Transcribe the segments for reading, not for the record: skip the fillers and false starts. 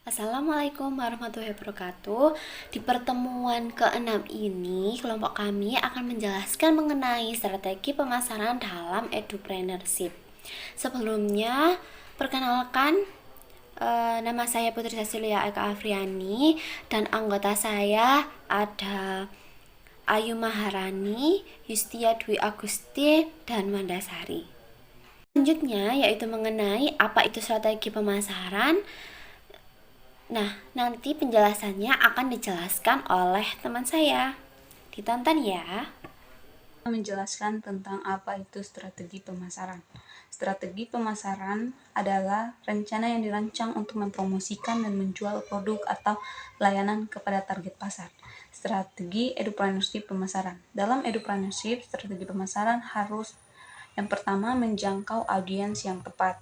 Assalamualaikum warahmatullahi wabarakatuh. Di pertemuan ke-6 ini, kelompok kami akan menjelaskan mengenai strategi pemasaran dalam edupreneurship. Sebelumnya, perkenalkan, nama saya Putri Cecilia Eka Afriani dan anggota saya ada Ayu Maharani, Yustia Dwi Agusti, dan Mandasari. Selanjutnya yaitu mengenai apa itu strategi pemasaran. Nah, nanti penjelasannya akan dijelaskan oleh teman saya. Ditonton ya. Menjelaskan tentang apa itu strategi pemasaran. Strategi pemasaran adalah rencana yang dirancang untuk mempromosikan dan menjual produk atau layanan kepada target pasar. Strategi edupreneurship pemasaran. Dalam edupreneurship, strategi pemasaran harus yang pertama menjangkau audiens yang tepat.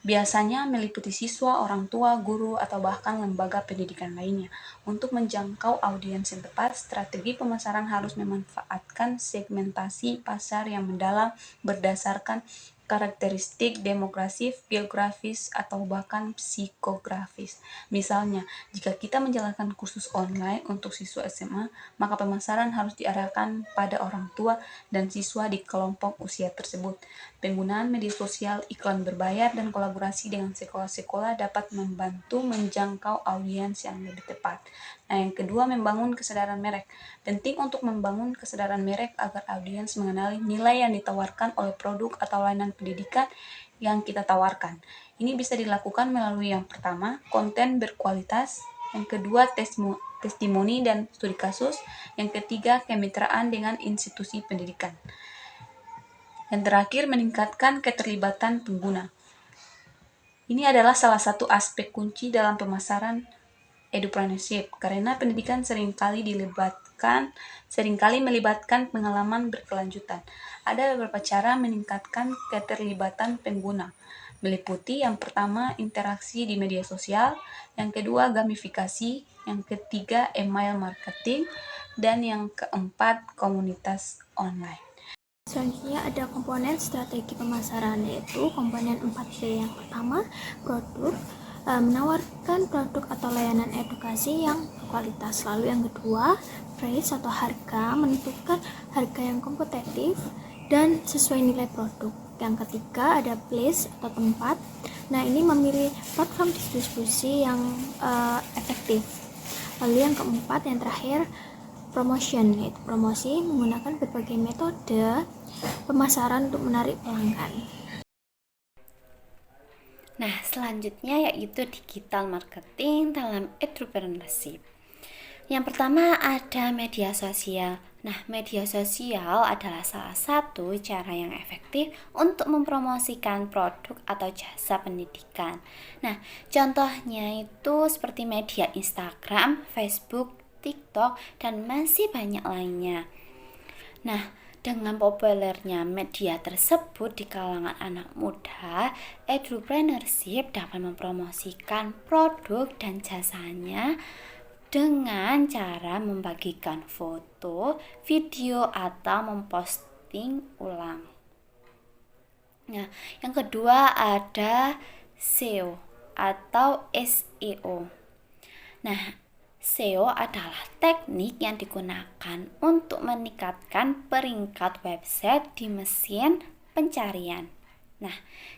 Biasanya meliputi siswa, orang tua, guru, atau bahkan lembaga pendidikan lainnya. Untuk menjangkau audiens yang tepat, strategi pemasaran harus memanfaatkan segmentasi pasar yang mendalam berdasarkan karakteristik demografis, geografis, atau bahkan psikografis. Misalnya, jika kita menjalankan kursus online untuk siswa SMA, maka pemasaran harus diarahkan pada orang tua dan siswa di kelompok usia tersebut. Penggunaan media sosial, iklan berbayar, dan kolaborasi dengan sekolah-sekolah dapat membantu menjangkau audiens yang lebih tepat. Nah, yang kedua, membangun kesadaran merek. Penting untuk membangun kesadaran merek agar audiens mengenali nilai yang ditawarkan oleh produk atau layanan pendidikan yang kita tawarkan. Ini bisa dilakukan melalui yang pertama, konten berkualitas, yang kedua, testimoni dan studi kasus, yang ketiga, kemitraan dengan institusi pendidikan. Yang terakhir, meningkatkan keterlibatan pengguna. Ini adalah salah satu aspek kunci dalam pemasaran edupreneurship, karena pendidikan seringkali melibatkan pengalaman berkelanjutan. Ada beberapa cara meningkatkan keterlibatan pengguna, meliputi yang pertama interaksi di media sosial, yang kedua gamifikasi, yang ketiga email marketing, dan yang keempat komunitas online. Selanjutnya ada komponen strategi pemasaran, yaitu komponen 4P. Yang pertama, produk, menawarkan produk atau layanan edukasi yang berkualitas. Lalu yang kedua, price atau harga, menentukan harga yang kompetitif dan sesuai nilai produk. Yang ketiga ada place atau tempat. Nah, ini memilih platform distribusi yang efektif. Lalu yang keempat, yang terakhir, promotion, yaitu promosi menggunakan berbagai metode pemasaran untuk menarik pelanggan. Nah, selanjutnya yaitu digital marketing dalam edupreneurship. Yang pertama ada media sosial. Nah, media sosial adalah salah satu cara yang efektif untuk mempromosikan produk atau jasa pendidikan. Nah, contohnya itu seperti media Instagram, Facebook, TikTok, dan masih banyak lainnya. Nah, dengan populernya media tersebut di kalangan anak muda, edupreneurship dapat mempromosikan produk dan jasanya dengan cara membagikan foto, video, atau memposting ulang. Nah, yang kedua ada SEO atau SEO. Nah, SEO adalah teknik yang digunakan untuk meningkatkan peringkat website di mesin pencarian. Nah,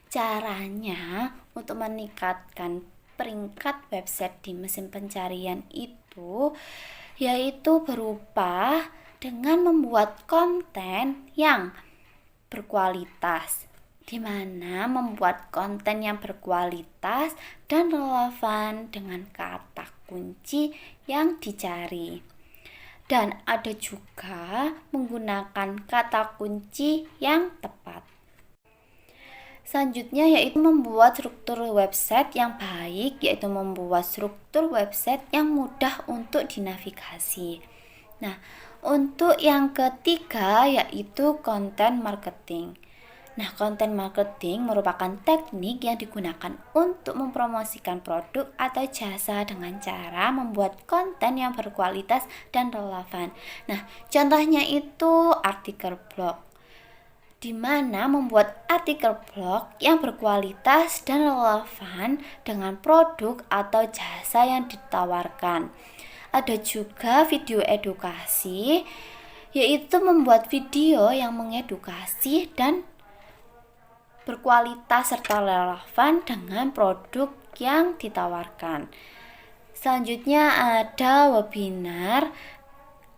caranya untuk meningkatkan peringkat website di mesin pencarian itu yaitu berupa dengan membuat konten yang berkualitas, di mana membuat konten yang berkualitas dan relevan dengan kata kunci yang dicari. Dan ada juga menggunakan kata kunci yang tepat. Selanjutnya yaitu membuat struktur website yang baik, yaitu membuat struktur website yang mudah untuk dinavigasi. Nah, untuk yang ketiga yaitu content marketing. Nah, content marketing merupakan teknik yang digunakan untuk mempromosikan produk atau jasa dengan cara membuat konten yang berkualitas dan relevan. Nah, contohnya itu artikel blog. di mana membuat artikel blog yang berkualitas dan relevan dengan produk atau jasa yang ditawarkan. Ada juga video edukasi, yaitu membuat video yang mengedukasi dan berkualitas serta relevan dengan produk yang ditawarkan. Selanjutnya ada webinar,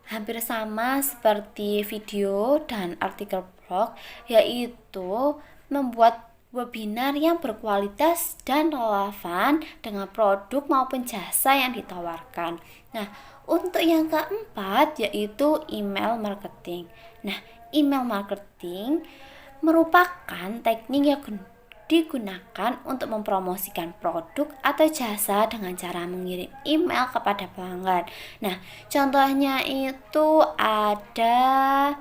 hampir sama seperti video dan artikel blog, yaitu membuat webinar yang berkualitas dan relevan dengan produk maupun jasa yang ditawarkan. Nah, untuk yang keempat yaitu email marketing. Nah, email marketing merupakan teknik yang digunakan untuk mempromosikan produk atau jasa dengan cara mengirim email kepada pelanggan. Nah, contohnya itu ada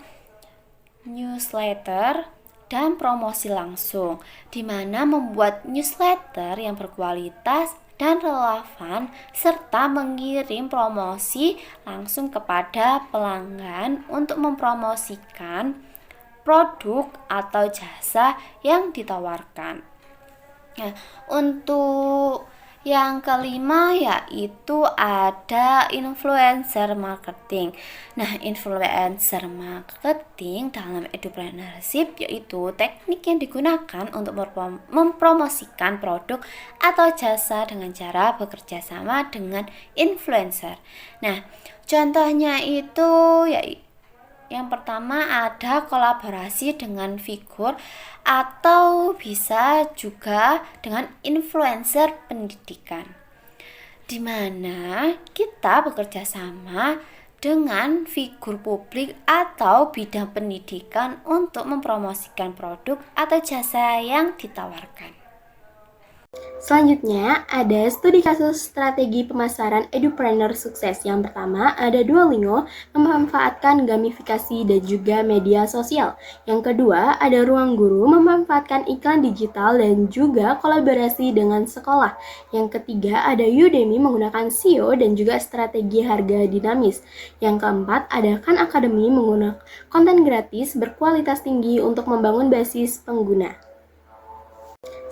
newsletter dan promosi langsung, di mana membuat newsletter yang berkualitas dan relevan serta mengirim promosi langsung kepada pelanggan untuk mempromosikan produk atau jasa yang ditawarkan. Nah, untuk yang kelima yaitu ada influencer marketing. Nah, influencer marketing dalam edupreneurship yaitu teknik yang digunakan untuk mempromosikan produk atau jasa dengan cara bekerja sama dengan influencer. Nah, contohnya itu yaitu yang pertama ada kolaborasi dengan figur atau bisa juga dengan influencer pendidikan, di mana kita bekerja sama dengan figur publik atau bidang pendidikan untuk mempromosikan produk atau jasa yang ditawarkan. Selanjutnya, ada studi kasus strategi pemasaran edupreneur sukses. Yang pertama, ada Duolingo memanfaatkan gamifikasi dan juga media sosial. Yang kedua, ada Ruang Guru memanfaatkan iklan digital dan juga kolaborasi dengan sekolah. Yang ketiga, ada Udemy menggunakan SEO dan juga strategi harga dinamis. Yang keempat, ada Khan Academy menggunakan konten gratis berkualitas tinggi untuk membangun basis pengguna.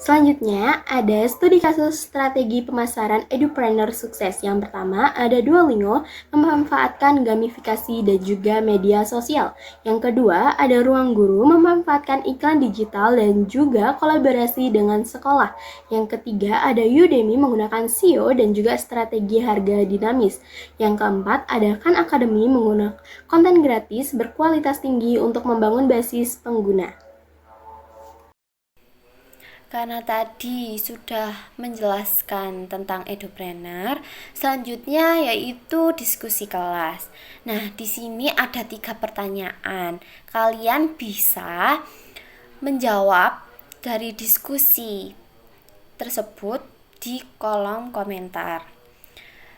Selanjutnya, ada studi kasus strategi pemasaran edupreneur sukses. Yang pertama, ada Duolingo memanfaatkan gamifikasi dan juga media sosial. Yang kedua, ada Ruang Guru memanfaatkan iklan digital dan juga kolaborasi dengan sekolah. Yang ketiga, ada Udemy menggunakan SEO dan juga strategi harga dinamis. Yang keempat, ada Khan Academy menggunakan konten gratis berkualitas tinggi untuk membangun basis pengguna. Karena tadi sudah menjelaskan tentang edupreneur, selanjutnya yaitu diskusi kelas. Nah, di sini ada 3 pertanyaan. Kalian bisa menjawab dari diskusi tersebut di kolom komentar.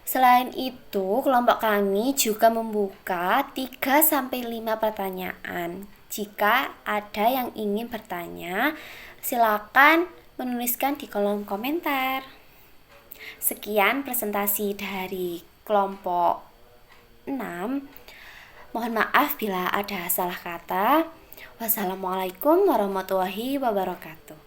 Selain itu, kelompok kami juga membuka 3-5 pertanyaan. Jika ada yang ingin bertanya, silakan menuliskan di kolom komentar. Sekian presentasi dari kelompok 6. Mohon maaf bila ada salah kata. Wassalamualaikum warahmatullahi wabarakatuh.